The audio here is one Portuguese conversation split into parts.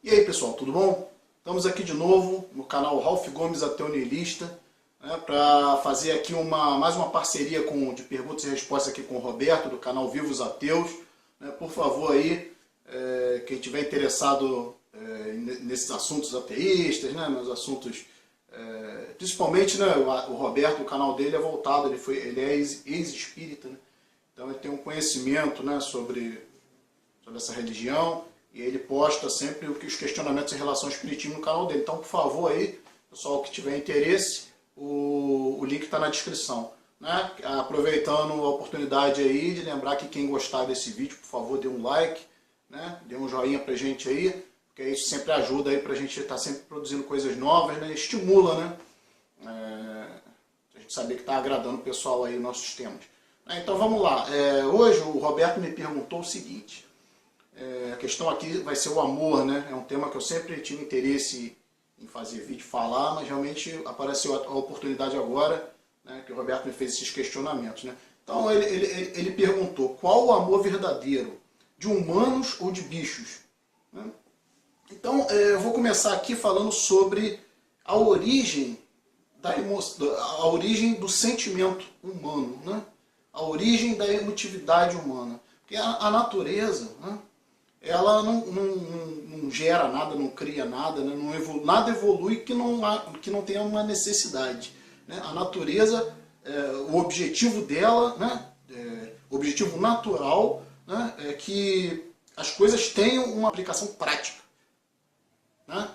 E aí pessoal, tudo bom? Estamos aqui de novo no canal Ralph Gomes Ateu Niilista, né, para fazer aqui mais uma parceria de perguntas e respostas aqui com o Roberto, do canal Vivos Ateus. Né, por favor aí, quem estiver interessado nesses assuntos ateístas, né, nos assuntos, principalmente, né, o Roberto, o canal dele é voltado, ele é ex-espírita, né, então ele tem um conhecimento, né, sobre essa religião. E ele posta sempre os questionamentos em relação ao espiritismo no canal dele. Então, por favor, aí, pessoal que tiver interesse, o link está na descrição. Né? Aproveitando a oportunidade aí de lembrar que quem gostar desse vídeo, por favor, dê um like, né? Dê um joinha pra gente aí, porque isso sempre ajuda aí pra gente estar sempre produzindo coisas novas, né? Estimula, né? A gente saber que está agradando o pessoal aí, nossos temas. Então vamos lá. Hoje o Roberto me perguntou o seguinte. A questão aqui vai ser o amor, né? É um tema que eu sempre tive interesse em fazer vídeo, falar, mas realmente apareceu a oportunidade agora, né, que o Roberto me fez esses questionamentos, né? Então ele perguntou: qual o amor verdadeiro, de humanos ou de bichos? Né? Então eu vou começar aqui falando sobre a origem da a origem do sentimento humano, né? A origem da emotividade humana. Porque a natureza, né, ela não gera nada, não cria nada, né? Nada evolui que não tenha uma necessidade. Né? A natureza, o objetivo dela, né? O objetivo natural, né? É que as coisas tenham uma aplicação prática. Né?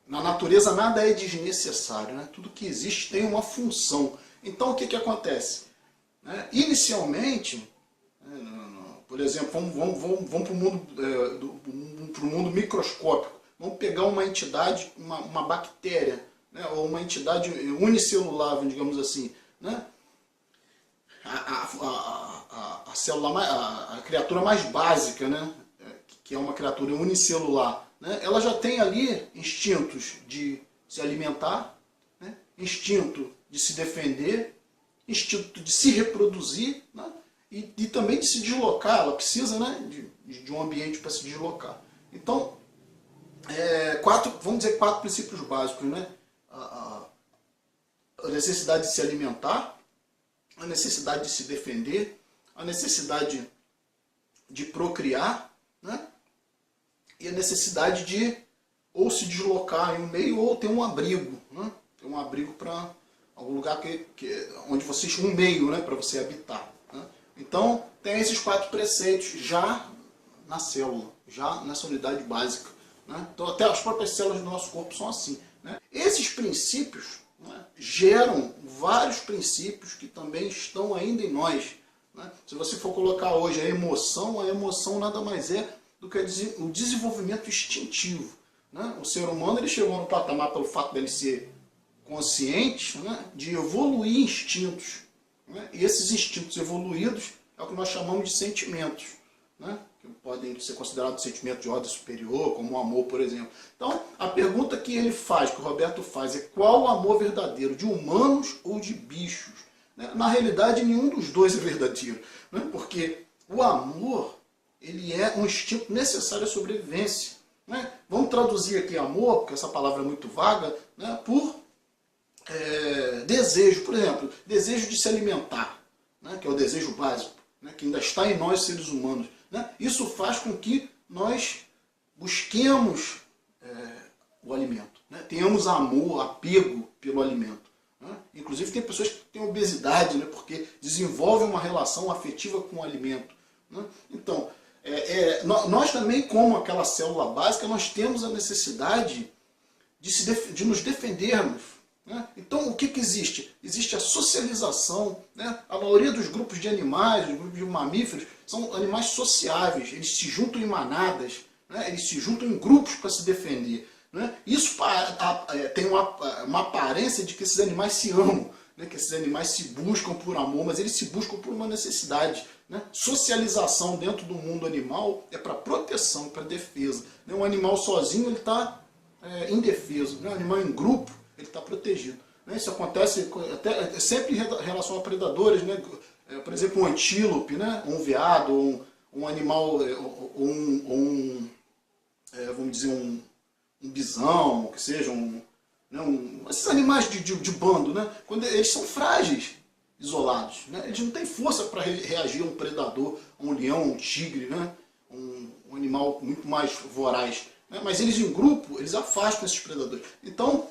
Na natureza nada é desnecessário, né? Tudo que existe tem uma função. Então o que acontece? Inicialmente, por exemplo, vamos para o mundo microscópico. Vamos pegar uma entidade, uma bactéria, né, ou uma entidade unicelular, digamos assim. Né? A criatura mais básica, né, que é uma criatura unicelular, né, ela já tem ali instintos de se alimentar, né, instinto de se defender, instinto de se reproduzir, né, e também de se deslocar. Ela precisa, né, de um ambiente para se deslocar. Então, vamos dizer quatro princípios básicos. Né? A necessidade de se alimentar, a necessidade de se defender, a necessidade de procriar, né? E a necessidade de ou se deslocar em um meio ou ter um abrigo. Né? Ter um abrigo para algum lugar onde um meio, né, para você habitar. Né? Então, tem esses quatro preceitos já na célula, já nessa unidade básica. Né? Então, até as próprias células do nosso corpo são assim. Né? Esses princípios, né, geram vários princípios que também estão ainda em nós. Né? Se você for colocar hoje a emoção nada mais é do que o desenvolvimento instintivo. Né? O ser humano ele chegou no patamar pelo fato dele ser consciente, né, de evoluir instintos. Né? E esses instintos evoluídos é o que nós chamamos de sentimentos, né? Que podem ser considerados sentimentos de ordem superior, como o amor, por exemplo. Então, a pergunta que ele faz, que o Roberto faz, é: qual o amor verdadeiro, de humanos ou de bichos? Né? Na realidade, nenhum dos dois é verdadeiro, né? Porque o amor, ele é um instinto necessário à sobrevivência. Né? Vamos traduzir aqui amor, porque essa palavra é muito vaga, né, por desejo. Por exemplo, desejo de se alimentar, né, que é o desejo básico, né, que ainda está em nós, seres humanos. Né? Isso faz com que nós busquemos o alimento, né? Tenhamos amor, apego pelo alimento. Né? Inclusive tem pessoas que têm obesidade, né, porque desenvolvem uma relação afetiva com o alimento. Né? Então, nós também, como aquela célula básica, nós temos a necessidade de nos defendermos. Né? Então, o que existe? Existe a socialização. Né? A maioria dos grupos de animais, os grupos de mamíferos, são animais sociáveis. Eles se juntam em manadas, né? Eles se juntam em grupos para se defender. Né? Isso tem uma aparência de que esses animais se amam, né? Que esses animais se buscam por amor, mas eles se buscam por uma necessidade. Né? Socialização dentro do mundo animal é para proteção, para defesa. Né? Um animal sozinho ele está indefeso. Né? Um animal em grupo ele está protegido. Né? Isso acontece sempre em relação a predadores. Né? Por exemplo, um antílope, né? Um veado, um animal, vamos dizer, um bisão, que seja esses animais de bando, né? Quando eles são frágeis, isolados, né? Eles não têm força para reagir a um predador, a um leão, um tigre, né? Um animal muito mais voraz, né? Mas eles em grupo, eles afastam esses predadores. Então,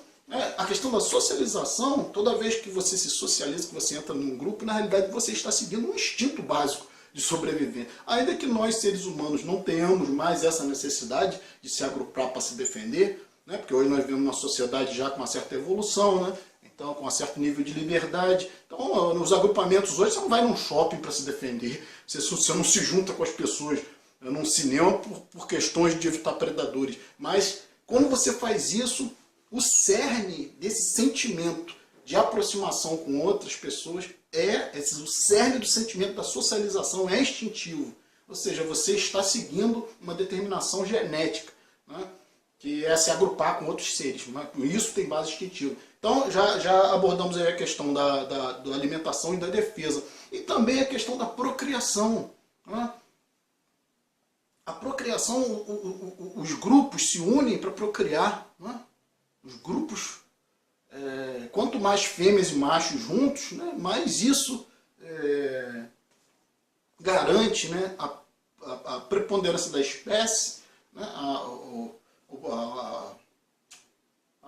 a questão da socialização, toda vez que você se socializa, que você entra num grupo, na realidade você está seguindo um instinto básico de sobreviver. Ainda que nós, seres humanos, não tenhamos mais essa necessidade de se agrupar para se defender, né? Porque hoje nós vivemos uma sociedade já com uma certa evolução, né? Então, com um certo nível de liberdade. Então, nos agrupamentos hoje, você não vai num shopping para se defender, você não se junta com as pessoas num cinema por questões de evitar predadores. Mas, quando você faz isso, o cerne desse sentimento de aproximação com outras pessoas o cerne do sentimento da socialização é instintivo. Ou seja, você está seguindo uma determinação genética, né? Que é se agrupar com outros seres. Né? Isso tem base instintiva. Então, já abordamos aí a questão da alimentação e da defesa. E também a questão da procriação. Né? A procriação, os grupos se unem para procriar. Né? Os grupos, quanto mais fêmeas e machos juntos, né, mais isso garante, né, a preponderância da espécie, né,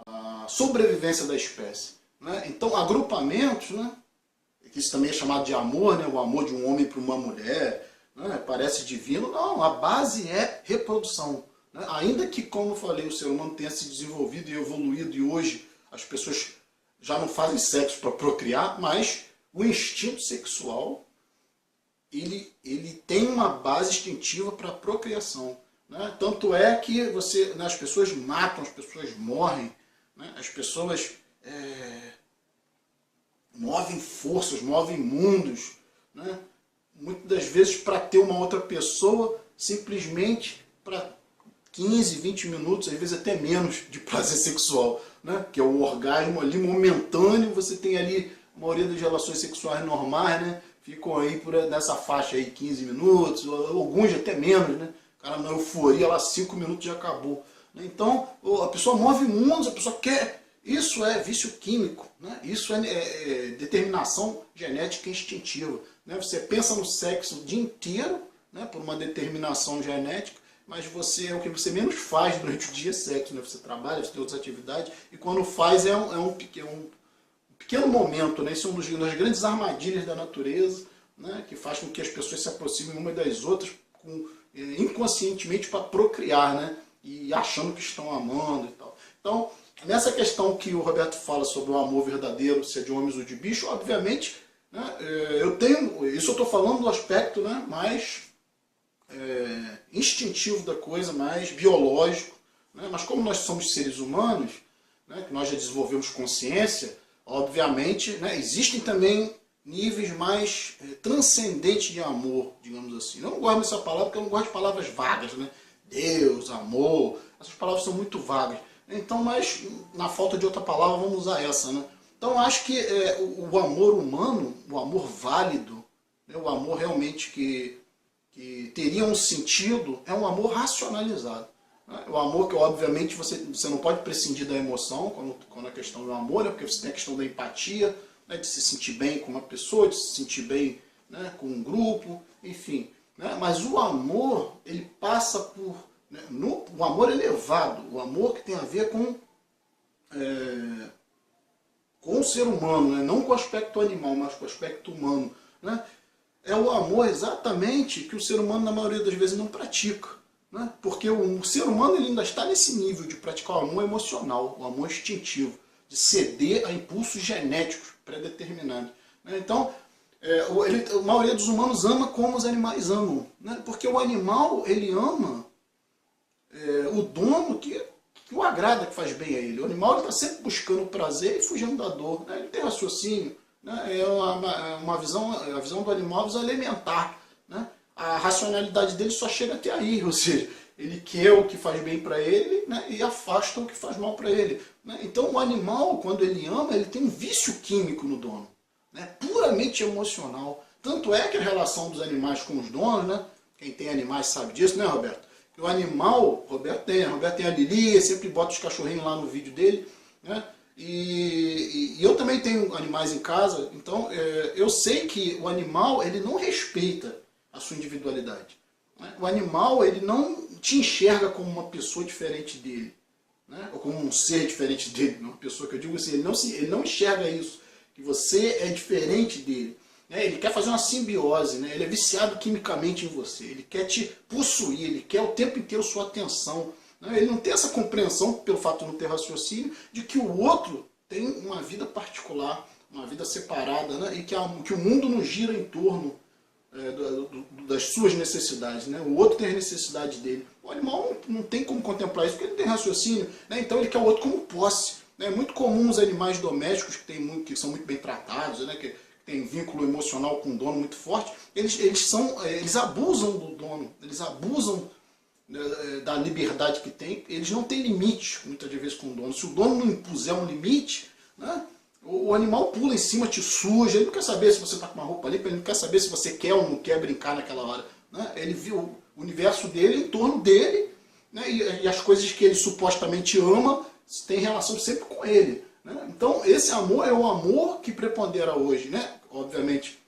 a sobrevivência da espécie. Né? Então, agrupamentos, né, que isso também é chamado de amor, né, o amor de um homem para uma mulher, né, parece divino. Não, a base é reprodução. Né? Ainda que, como eu falei, o ser humano tenha se desenvolvido e evoluído e hoje as pessoas já não fazem sexo para procriar, mas o instinto sexual ele tem uma base instintiva para a procriação. Né? Tanto é que as pessoas matam, as pessoas morrem, né? As pessoas movem forças, movem mundos, né? Muitas das vezes para ter uma outra pessoa, simplesmente para 15, 20 minutos, às vezes até menos, de prazer sexual, né? Que é o orgasmo ali momentâneo, você tem ali a maioria das relações sexuais normais, né? Ficam aí nessa faixa aí 15 minutos, alguns até menos, né? O cara na euforia lá 5 minutos já acabou. Então a pessoa move mundos, a pessoa quer. Isso é vício químico, né? Isso é determinação genética instintiva. Né? Você pensa no sexo o dia inteiro, né? Por uma determinação genética, mas o que você menos faz durante o dia é sexo. Né? Você trabalha, você tem outras atividades, e quando faz é um pequeno momento. Né? Isso é uma das grandes armadilhas da natureza, né? Que faz com que as pessoas se aproximem umas das outras inconscientemente para procriar, né? E achando que estão amando e tal. Então, nessa questão que o Roberto fala sobre o amor verdadeiro, se é de homens ou de bicho, obviamente, né, isso eu estou falando do aspecto, né, mais instintivo da coisa, mais biológico, né, mas como nós somos seres humanos, né, que nós já desenvolvemos consciência, obviamente, né, existem também níveis mais transcendentes de amor, digamos assim. Eu não gosto dessa palavra porque eu não gosto de palavras vagas, né? Deus, amor, essas palavras são muito vagas. Então, mas na falta de outra palavra, vamos usar essa, né? Então, acho que o amor humano, o amor válido, né, o amor realmente que teria um sentido, é um amor racionalizado. Né? O amor que, obviamente, você não pode prescindir da emoção quando a questão do amor, né, porque você tem a questão da empatia, né, de se sentir bem com uma pessoa, de se sentir bem, né, com um grupo, enfim. Né? Mas o amor, ele passa por... Né, o amor elevado, o amor que tem a ver com o ser humano, né? Não com o aspecto animal, mas com o aspecto humano. Né? É o amor exatamente que o ser humano, na maioria das vezes, não pratica. Né? Porque o ser humano ele ainda está nesse nível de praticar o amor emocional, o amor instintivo, de ceder a impulsos genéticos predeterminados. Né? Então, a maioria dos humanos ama como os animais amam. Né? Porque o animal, ele ama o dono que o agrada, que faz bem a ele. O animal está sempre buscando o prazer e fugindo da dor. Né? Ele tem raciocínio. Né? A visão do animal é a visão elementar. Né? A racionalidade dele só chega até aí. Ou seja, ele quer o que faz bem para ele, né? E afasta o que faz mal para ele. Né? Então o animal, quando ele ama, ele tem um vício químico no dono. Né? Puramente emocional. Tanto é que a relação dos animais com os donos, né? Quem tem animais sabe disso, né, Roberto? Que o animal, Roberto tem a Lili, sempre bota os cachorrinhos lá no vídeo dele, né? E eu também tenho animais em casa, então eu sei que o animal ele não respeita a sua individualidade. Né? O animal ele não te enxerga como uma pessoa diferente dele, né? Ou como um ser diferente dele, uma pessoa que eu digo assim, ele não enxerga isso, que você é diferente dele. Né? Ele quer fazer uma simbiose, né? Ele é viciado quimicamente em você, ele quer te possuir, ele quer o tempo inteiro sua atenção. Né? Ele não tem essa compreensão, pelo fato de não ter raciocínio, de que o outro tem uma vida particular, uma vida separada, né? E que o mundo não gira em torno das suas necessidades. Né? O outro tem as necessidades dele. O animal não tem como contemplar isso, porque ele não tem raciocínio, né? Então ele quer o outro como posse. Né? É muito comum os animais domésticos que são muito bem tratados, né? Que tem vínculo emocional com o dono muito forte, eles abusam do dono, eles abusam da liberdade que tem, eles não têm limite, muitas vezes, com o dono. Se o dono não impuser um limite, né, o animal pula em cima, te suja, ele não quer saber se você está com uma roupa limpa, ele não quer saber se você quer ou não quer brincar naquela hora. Né? Ele viu o universo dele em torno dele, né, e as coisas que ele supostamente ama têm relação sempre com ele. Né? Então esse amor é o amor que prepondera hoje. Né? Obviamente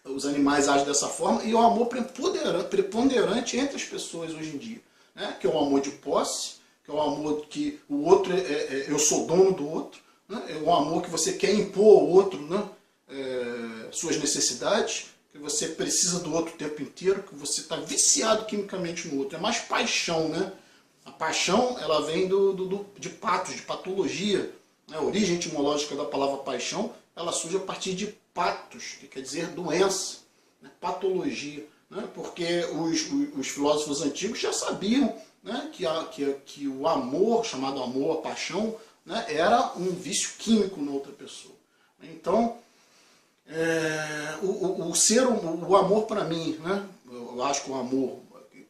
os animais agem dessa forma, e é o amor preponderante entre as pessoas hoje em dia. Né? Que é o amor de posse, que é o amor que o outro, eu sou dono do outro. Né? É o amor que você quer impor ao outro, né? Suas necessidades, que você precisa do outro o tempo inteiro, que você está viciado quimicamente no outro. É mais paixão. Né? A paixão ela vem de patos, de patologia. A origem etimológica da palavra paixão ela surge a partir de patos, que quer dizer doença, né? Patologia. Né? Porque os filósofos antigos já sabiam, né, que o amor, chamado amor, a paixão, né, era um vício químico na outra pessoa. Então, o amor para mim, né, eu acho que o amor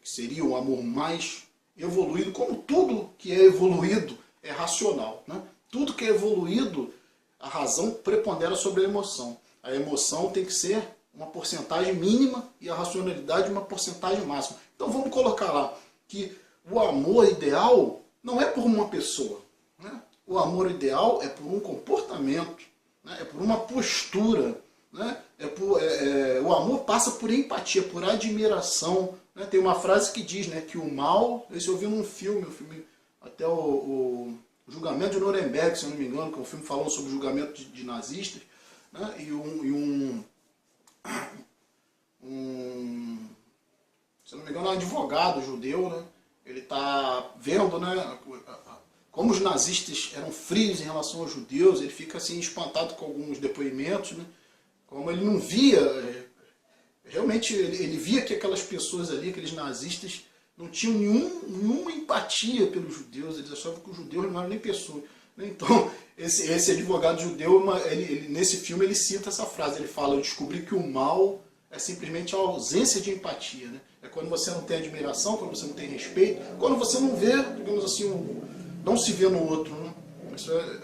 seria o amor mais evoluído, como tudo que é evoluído é racional. Né? Tudo que é evoluído, a razão prepondera sobre a emoção. A emoção tem que ser uma porcentagem mínima e a racionalidade uma porcentagem máxima. Então vamos colocar lá que o amor ideal não é por uma pessoa. Né? O amor ideal é por um comportamento, né? É por uma postura. Né? O amor passa por empatia, por admiração. Né? Tem uma frase que diz, né, que o mal, esse eu vi num filme, até o Julgamento de Nuremberg, se eu não me engano, que é um filme falando sobre o julgamento de nazistas, né? Se eu não me engano, é um advogado judeu, né? Ele está vendo, né, como os nazistas eram frios em relação aos judeus, ele fica assim espantado com alguns depoimentos, né? Como ele não via, realmente ele via que aquelas pessoas ali, aqueles nazistas, não tinham nenhuma empatia pelos judeus, eles achavam que os judeus não eram nem pessoas. Então, esse advogado judeu, nesse filme, ele cita essa frase, ele fala, eu descobri que o mal é simplesmente a ausência de empatia. Né? É quando você não tem admiração, quando você não tem respeito, quando você não vê, digamos assim, não se vê no outro. Né? Isso é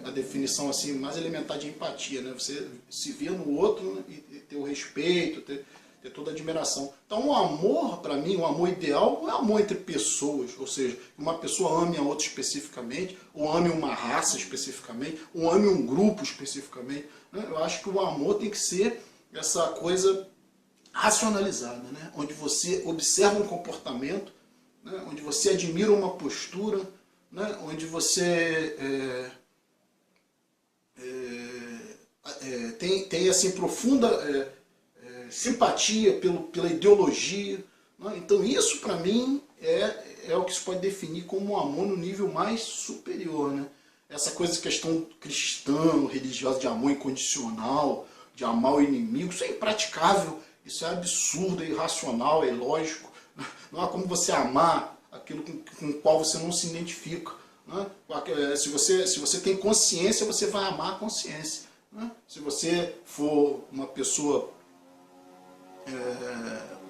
a definição assim, mais elementar de empatia. Né? Você se vê no outro, né? E ter o respeito, ter toda a admiração. Então o amor, para mim, o amor ideal não é amor entre pessoas, ou seja, uma pessoa ame a outra especificamente, ou ame uma raça especificamente, ou ame um grupo especificamente. Né? Eu acho que o amor tem que ser essa coisa racionalizada, né? Onde você observa um comportamento, né? Onde você admira uma postura, né? Onde você tem assim, profunda simpatia pela ideologia. Né? Então isso para mim é o que se pode definir como um amor no nível mais superior. Né? Essa coisa de questão cristã, religiosa, de amor incondicional, de amar o inimigo, isso é impraticável, isso é absurdo, é irracional, é ilógico. Não há como você amar aquilo com o qual você não se identifica. Né? Se você tem consciência, você vai amar a consciência. Né? Se você for uma pessoa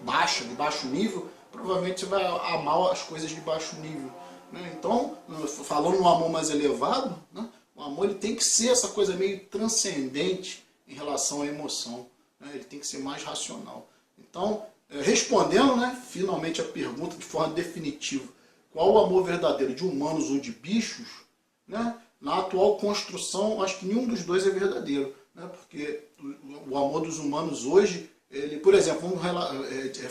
baixa, de baixo nível, provavelmente você vai amar as coisas de baixo nível. Né? Então, falando no amor mais elevado, né? O amor ele tem que ser essa coisa meio transcendente em relação à emoção. Né? Ele tem que ser mais racional. Então, respondendo, né, finalmente a pergunta de forma definitiva, qual o amor verdadeiro, de humanos ou de bichos, né, na atual construção, acho que nenhum dos dois é verdadeiro, né, porque o amor dos humanos hoje, ele, por exemplo, vamos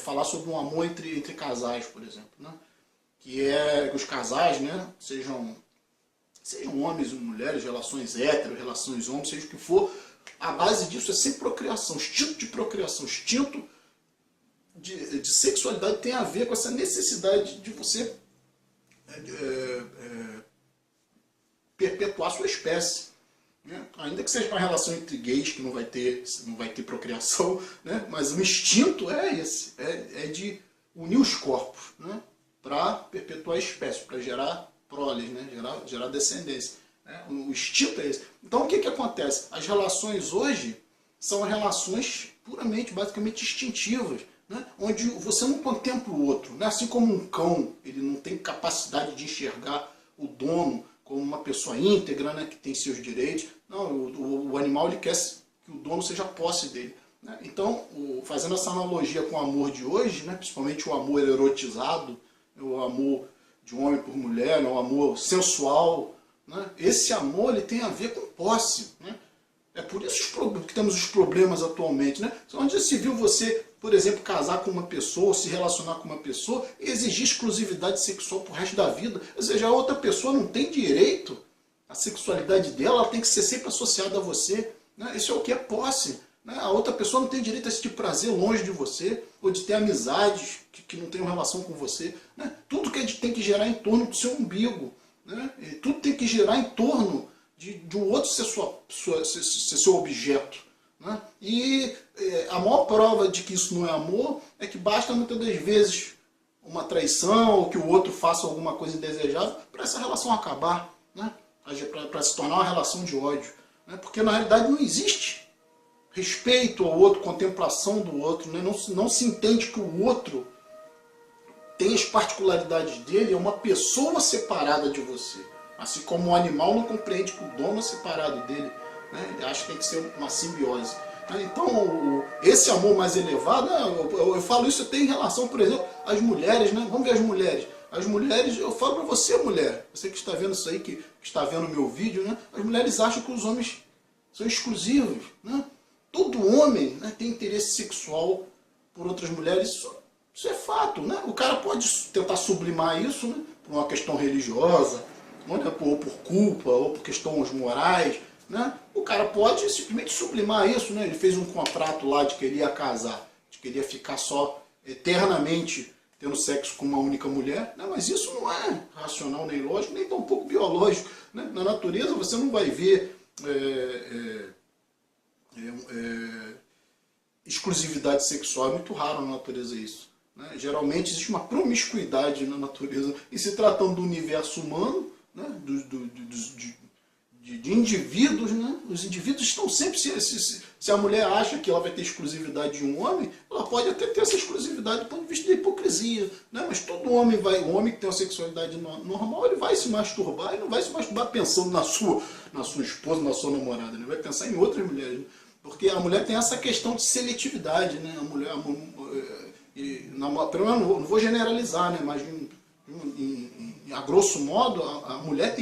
falar sobre um amor entre casais, por exemplo, né, que é que os casais, né, sejam homens e mulheres, relações hétero, relações homens, seja o que for, a base disso é sempre procriação, instinto de procriação, instinto de sexualidade tem a ver com essa necessidade de você perpetuar sua espécie. Né? Ainda que seja uma relação entre gays, que não vai ter procriação, né? Mas o instinto é esse, é de unir os corpos, né? Para perpetuar a espécie, para gerar proles, né? gerar descendência. Né? O instinto é esse. Então o que acontece? As relações hoje são relações puramente, basicamente instintivas, né? Onde você não contempla o outro, né? Assim como um cão, ele não tem capacidade de enxergar o dono como uma pessoa íntegra, né? Que tem seus direitos. Não, o animal, ele quer que o dono seja posse dele. Né? Então, fazendo essa analogia com o amor de hoje, né? Principalmente o amor erotizado, o amor de homem por mulher, né? O amor sensual, né? Esse amor, ele tem a ver com posse, né? É por isso que temos os problemas atualmente, né? Onde já se viu você, por exemplo, casar com uma pessoa, se relacionar com uma pessoa e exigir exclusividade sexual pro resto da vida. Ou seja, a outra pessoa não tem direito, a sexualidade dela, ela tem que ser sempre associada a você. Né? Isso é o que é posse. Né? A outra pessoa não tem direito a esse prazer longe de você, ou de ter amizades que não tenham relação com você. Né? Tudo que a gente tem que gerar em torno do seu umbigo. Né? E tudo tem que gerar em torno de um outro ser seu objeto. Né? E a maior prova de que isso não é amor é que basta muitas das vezes uma traição ou que o outro faça alguma coisa indesejável para essa relação acabar, né? Para se tornar uma relação de ódio. Né? Porque na realidade não existe respeito ao outro, contemplação do outro. Né? Não se entende que o outro tem as particularidades dele, é uma pessoa separada de você. Assim como o animal não compreende que o dono é separado dele. Né? Ele acha que tem que ser uma simbiose. Então, esse amor mais elevado, eu falo isso até em relação, por exemplo, às mulheres. Né? Vamos ver as mulheres. As mulheres, eu falo para você, mulher, você que está vendo isso aí, que está vendo o meu vídeo, né? As mulheres acham que os homens são exclusivos. Né? Todo homem, né, tem interesse sexual por outras mulheres, isso é fato. Né? O cara pode tentar sublimar isso, né, por uma questão religiosa, ou por culpa, ou por questões morais. Né? O cara pode simplesmente sublimar isso. Né? Ele fez um contrato lá de que ele ia casar, de que ele ia ficar só eternamente tendo sexo com uma única mulher. Não, mas isso não é racional, nem lógico, nem tão pouco biológico. Né? Na natureza você não vai ver exclusividade sexual, é muito raro na natureza isso. Né? Geralmente existe uma promiscuidade na natureza. E se tratando do universo humano, né? de indivíduos, né? Os indivíduos estão sempre, se a mulher acha que ela vai ter exclusividade de um homem, ela pode até ter essa exclusividade do ponto de vista da hipocrisia, né? Mas todo homem o homem que tem uma sexualidade normal, ele vai se masturbar, e não vai se masturbar pensando na sua esposa, na sua namorada, ele vai pensar em outras mulheres, né? Porque a mulher tem essa questão de seletividade, né? A mulher, não vou generalizar, né? Mas a grosso modo, a mulher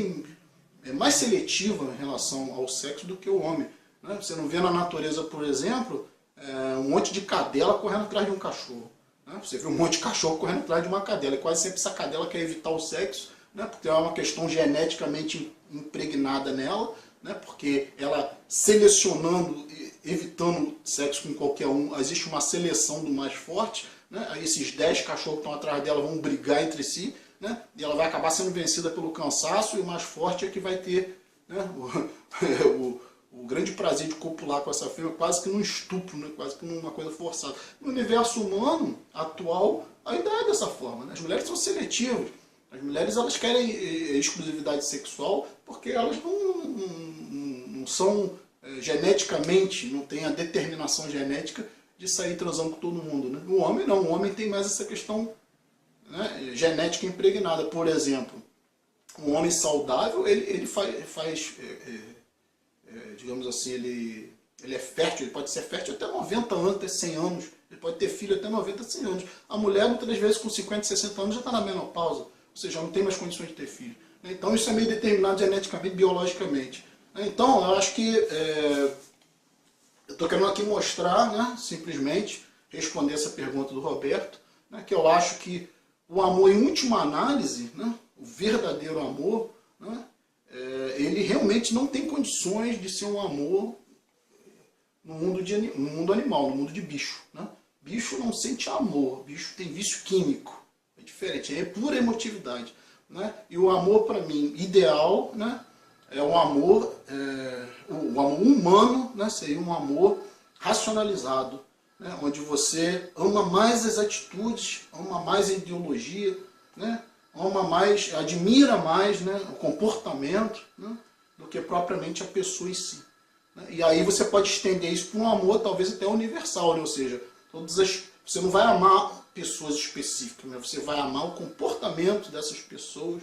é mais seletiva em relação ao sexo do que o homem. Né? Você não vê na natureza, por exemplo, um monte de cadela correndo atrás de um cachorro. Né? Você vê um monte de cachorro correndo atrás de uma cadela. E quase sempre essa cadela quer evitar o sexo, né? Porque é uma questão geneticamente impregnada nela, né? Porque ela selecionando, evitando sexo com qualquer um, existe uma seleção do mais forte. Né? Aí esses 10 cachorros que estão atrás dela vão brigar entre si. Né? E ela vai acabar sendo vencida pelo cansaço, e o mais forte é que vai ter, né, o grande prazer de copular com essa fêmea, quase que num estupro, né, quase que numa coisa forçada. No universo humano atual ainda é dessa forma. Né? As mulheres são seletivas. As mulheres, elas querem exclusividade sexual porque elas não são geneticamente, não têm a determinação genética de sair transando com todo mundo. Né? O homem não, o homem tem mais essa questão, né, genética impregnada. Por exemplo, um homem saudável, ele faz digamos assim, ele é fértil, ele pode ser fértil até 90 anos, até 100 anos, Ele pode ter filho até 90, 100 anos. A mulher, muitas das vezes, com 50, 60 anos, já está na menopausa. Ou seja, não tem mais condições de ter filho. Então, isso é meio determinado geneticamente, biologicamente. Então, eu acho que... eu estou querendo aqui mostrar, né, simplesmente, responder essa pergunta do Roberto, né, que eu acho que o amor, em última análise, né, o verdadeiro amor, né, ele realmente não tem condições de ser um amor no mundo animal, no mundo de bicho. Né? Bicho não sente amor, bicho tem vício químico, é diferente, é pura emotividade. Né? E o amor, para mim, ideal, né, é um amor, o amor humano, né, seria um amor racionalizado, né, onde você ama mais as atitudes, ama mais a ideologia, né, ama mais, admira mais, né, o comportamento, né, do que propriamente a pessoa em si. Né? E aí você pode estender isso para um amor talvez até universal, né? Ou seja, você não vai amar pessoas específicas, né? Você vai amar o comportamento dessas pessoas.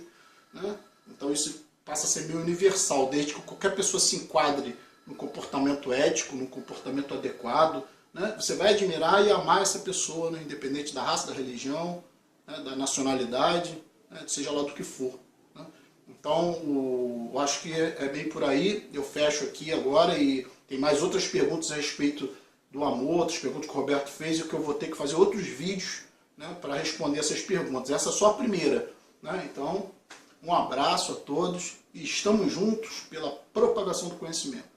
Né? Então isso passa a ser meio universal, desde que qualquer pessoa se enquadre no comportamento ético, no comportamento adequado. Né? Você vai admirar e amar essa pessoa, né? Independente da raça, da religião, né? Da nacionalidade, né? Seja lá do que for. Né? Então, eu acho que é bem por aí. Eu fecho aqui agora e tem mais outras perguntas a respeito do amor, outras perguntas que o Roberto fez e que eu vou ter que fazer outros vídeos, né, para responder essas perguntas. Essa é só a primeira. Né? Então, um abraço a todos e estamos juntos pela propagação do conhecimento.